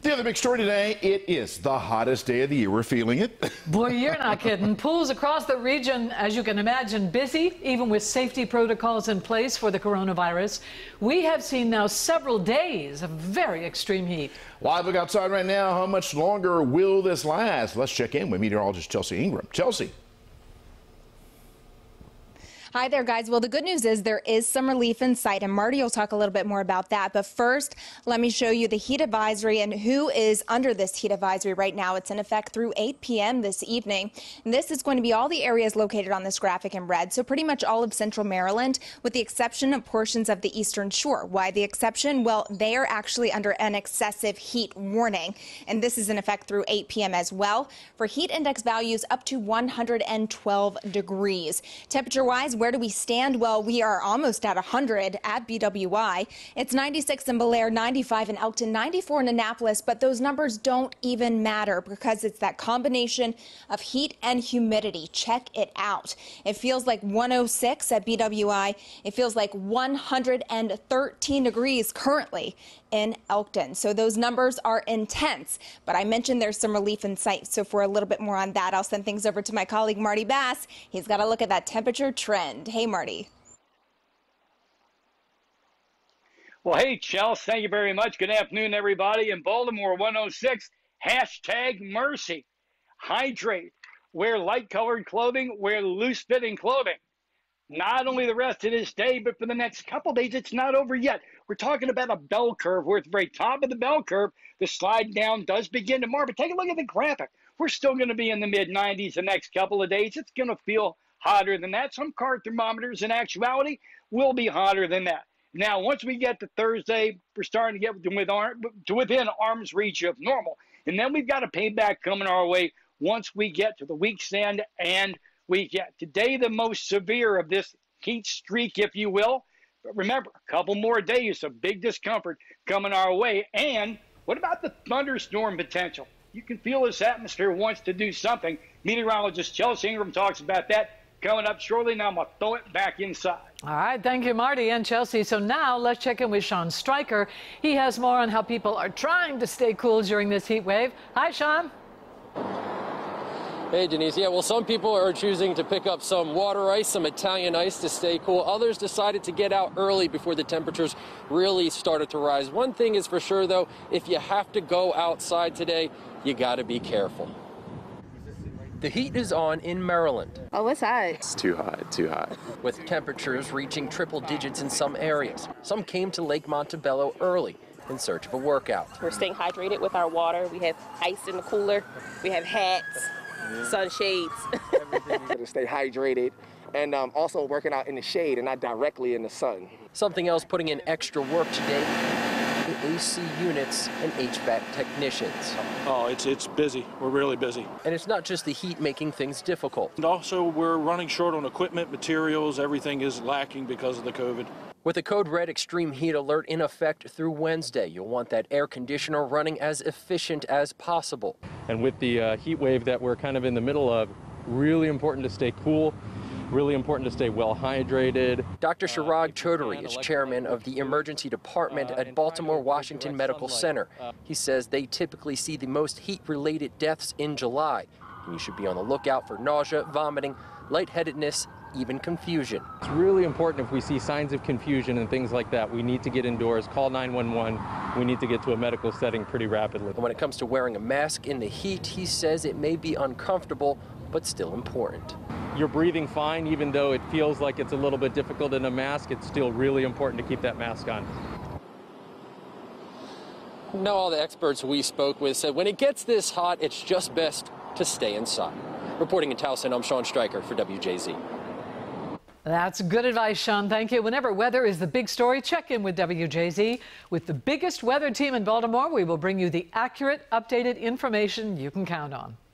The other big story today, it is the hottest day of the year. We're feeling it. Boy, you're not kidding. Pools across the region, as you can imagine, busy, even with safety protocols in place for the coronavirus. We have seen now several days of very extreme heat. Live look outside right now. How much longer will this last? Let's check in with meteorologist Chelsea Ingram. Chelsea. Hi there, guys. Well, the good news is there is some relief in sight, and Marty will talk a little bit more about that. But first, let me show you the heat advisory and who is under this heat advisory right now. It's in effect through 8 p.m. this evening. And this is going to be all the areas located on this graphic in red, so pretty much all of central Maryland, with the exception of portions of the eastern shore. Why the exception? Well, they are actually under an excessive heat warning, and this is in effect through 8 p.m. as well. For heat index values up to 112 degrees. Temperature-wise, where do we stand? Well, we are almost at 100 at BWI. It's 96 in Belair, 95 in Elkton, 94 in Annapolis, but those numbers don't even matter because it's that combination of heat and humidity. Check it out. It feels like 106 at BWI. It feels like 113 degrees currently in Elkton. So those numbers are intense, but I mentioned there's some relief in sight. So for a little bit more on that, I'll send things over to my colleague Marty Bass. He's got a look at that temperature trend. Hey, Marty. Well, hey, Chelsea, thank you very much. Good afternoon, everybody. In Baltimore, 106, #mercy. Hydrate. Wear light-colored clothing. Wear loose-fitting clothing. Not only the rest of this day, but for the next couple days, it's not over yet. We're talking about a bell curve. We're at the very top of the bell curve. The slide down does begin tomorrow, but take a look at the graphic. We're still going to be in the mid-90s the next couple of days. It's going to feel hotter than that. Some car thermometers, in actuality, will be hotter than that. Now, once we get to Thursday, we're starting to get within arm's reach of normal. And then we've got a payback coming our way once we get to the week's end and weekend. Today, the most severe of this heat streak, if you will. But remember, a couple more days of big discomfort coming our way. And what about the thunderstorm potential? You can feel this atmosphere wants to do something. Meteorologist Chelsea Ingram talks about that coming up shortly. Now I'm going to throw it back inside. All right, thank you, Marty and Chelsea. So now let's check in with Sean Stryker. He has more on how people are trying to stay cool during this heat wave. Hi, Sean. Hey, Denise. Yeah, well, some people are choosing to pick up some water ice, some Italian ice to stay cool. Others decided to get out early before the temperatures really started to rise. One thing is for sure, though, if you have to go outside today, you got to be careful. The heat is on in Maryland. Oh, it's hot. It's too hot, too hot. With temperatures reaching triple digits in some areas. Some came to Lake Montebello early in search of a workout. We're staying hydrated with our water. We have ice in the cooler. We have hats. Sunshades. To stay hydrated and also working out in the shade and not directly in the sun. Something else putting in extra work today, the AC units and HVAC technicians. Oh, it's busy. We're really busy. And it's not just the heat making things difficult. And also we're running short on equipment, materials, everything is lacking because of the COVID. With a code red extreme heat alert in effect through Wednesday, you'll want that air conditioner running as efficient as possible. And with the heat wave that we're kind of in the middle of, really important to stay cool, really important to stay well hydrated. Dr. Chirag Chaudhary is chairman of the emergency department at Baltimore Washington Medical Center. He says they typically see the most heat-related deaths in July. And you should be on the lookout for nausea, vomiting, lightheadedness, even confusion. It's really important if we see signs of confusion and things like that, we need to get indoors, call 911. We need to get to a medical setting pretty rapidly. And when it comes to wearing a mask in the heat, he says it may be uncomfortable, but still important. You're breathing fine, even though it feels like it's a little bit difficult in a mask. It's still really important to keep that mask on. Now, all the experts we spoke with said when it gets this hot, it's just best to stay inside. Reporting in Towson, I'm Sean Stryker for WJZ. That's good advice, Sean. Thank you. Whenever weather is the big story, check in with WJZ. With the biggest weather team in Baltimore, we will bring you the accurate, updated information you can count on.